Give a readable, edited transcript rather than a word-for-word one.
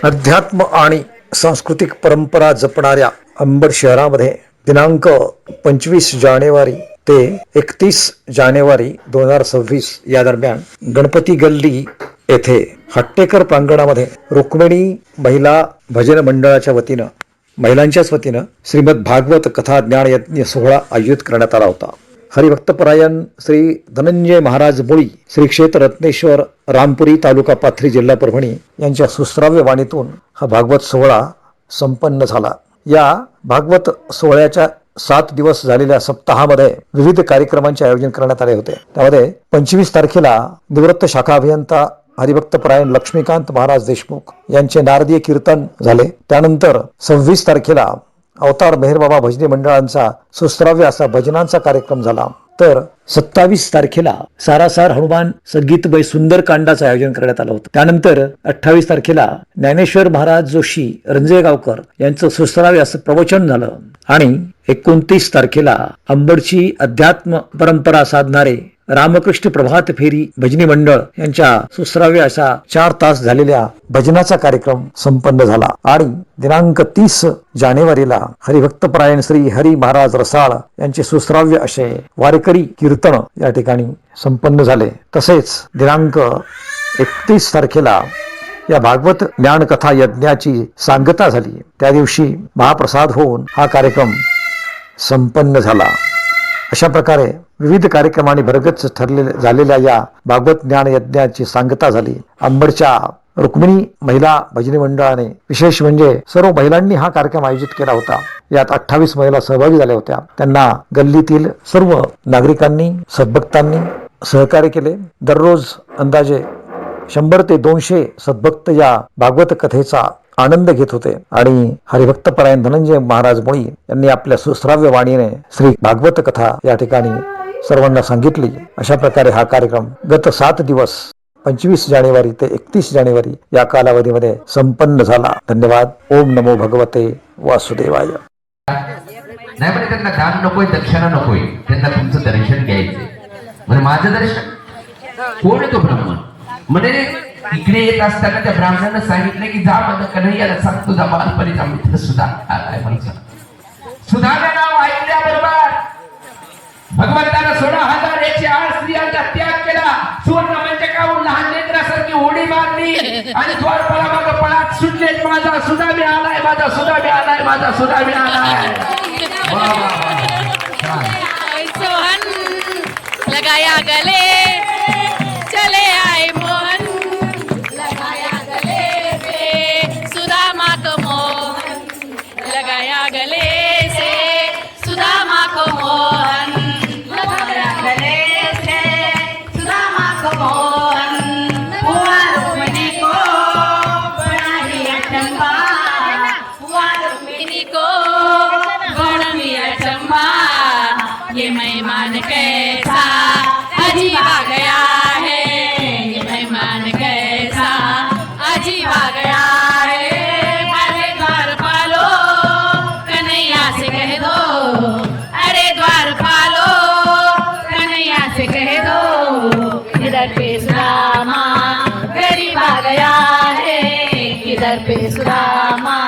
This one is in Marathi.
अध्यात्म आणि सांस्कृतिक परंपरा जपणाऱ्या अंबड शहरामध्ये दिनांक 25 जानेवारी ते 31 जानेवारी 2026 या दरम्यान गणपती गल्ली येथे हट्टेकर प्रांगणामध्ये रुक्मिणी महिला भजन मंडळाच्या वतीनं महिलांच्याच वतीनं श्रीमद भागवत कथा ज्ञान यज्ञ सोहळा आयोजित करण्यात आला होता. हरिभक्तपरायण श्री धनंजय महाराज मुळी श्री क्षेत्र रत्नेश्वर रामपुरी तालुका पाथरी जिल्हा परभणी यांच्या सुश्राव्य वाणीतून हा भागवत सोहळा संपन्न झाला. या भागवत सोहळ्याच्या 7 दिवस झालेल्या सप्ताहामध्ये विविध कार्यक्रमांचे आयोजन करण्यात आले होते. त्यामध्ये 25 तारखेला निवृत्त शाखा अभियंता हरिभक्तपरायण लक्ष्मीकांत महाराज देशमुख यांचे नारदीय कीर्तन झाले. त्यानंतर 26 तारखेला अवतार मेहरबाबा भजनी मंडळांचा सुश्राव्य असा भजनांचा कार्यक्रम झाला. तर 27 तारखेला सारासार हनुमान संगीतमय सुंदर कांडाचं आयोजन करण्यात आलं होतं. त्यानंतर 28 तारखेला ज्ञानेश्वर महाराज जोशी रंजयगावकर यांचं सुश्राव्य असं प्रवचन झालं. आणि 29 तारखेला अंबडची अध्यात्म परंपरा साधणारे रामकृष्ण प्रभात फेरी भजनी मंडळ यांच्या सुश्राव्य अशा 4 तास झालेल्या भजनाचा कार्यक्रम संपन्न झाला. आणि दिनांक 30 जानेवारीला हरिभक्तपरायण श्री हरी महाराज रसाळ यांचे सुश्राव्य असे वारकरी कीर्तन या ठिकाणी संपन्न झाले. तसेच दिनांक 31 तारखेला या भागवत ज्ञानकथा यज्ञाची सांगता झाली. त्या दिवशी महाप्रसाद होऊन हा कार्यक्रम संपन्न झाला. अशा प्रकारे विविध कार्यक्रमांनी भरगच्च झालेल्या या भागवत ज्ञान यज्ञाची सांगता झाली. अंबडच्या रुक्मिणी महिला भजनी मंडळाने विशेष म्हणजे सर्व महिलांनी हा कार्यक्रम आयोजित केला होता. यात 28 महिला सहभागी झाल्या होत्या. त्यांना गल्लीतील सर्व नागरिकांनी सद्भक्तांनी सहकार्य केले. दररोज अंदाजे 100 ते 200 सद्भक्त या भागवत कथेचा आनंद घेत होते. आणि हरिभक्तपरायण धनंजय महाराज मुळी यांनी आपल्या सुश्राव्य वाणीने श्री भागवत कथा या ठिकाणी सर्वांना सांगितली. अशा प्रकारे हा कार्यक्रम गत 7 दिवस 25 जानेवारी ते 31 जानेवारी या कालावधीमध्ये संपन्न झाला. धन्यवाद. ओम नमो भगवते वासुदेवाय. नाही म्हणजे त्यांना दान नकोय, दक्षिणा नकोय, त्यांना तुमचं दर्शन घ्यायचंय. म्हणजे माझं दर्शन कोण आहे तो ब्राह्मण म्हणजे इकडे येत असताना त्या ब्राह्मणानं सांगितलं की जा माझं कन्हैयाला सांग तुझा बालपणीचा मित्र सुद्धा आलाय म्हणून. सुधाचं नाव ऐकल्याबरोबर भगवंतानं 16,000 108 स्त्रियांचा त्याग केला. सुवर्ण मंचकावरून लहान लेकरासारखी उडी मारली आणि द्वारपालामागं पळात सुटलेत. माझा सुदामी आलाय, माझा सुदामी आलाय, माझा सुदामी आलाय. लगाया गले चले आए मोहन, लगाया गले से सुदामा को मोहन, लगाया गले से सुदामा को मोहन, लगाया गले से सुदामा को मोहन. हुआ रुक्मिणी को बड़ा ही अचंबा, हुआ रुक्मिणी को बड़ा ही अचंबा. ये मेहमान कैसा अजीब आ गया है, ये मेहमान कैसा अजीब आ गया है. अरे द्वारपालो कन्हैया से कह दो, अरे द्वारपालो कन्हैया से कह दो, इधर पे सुदामा गरीब आ गया है, इधर पे सुदामा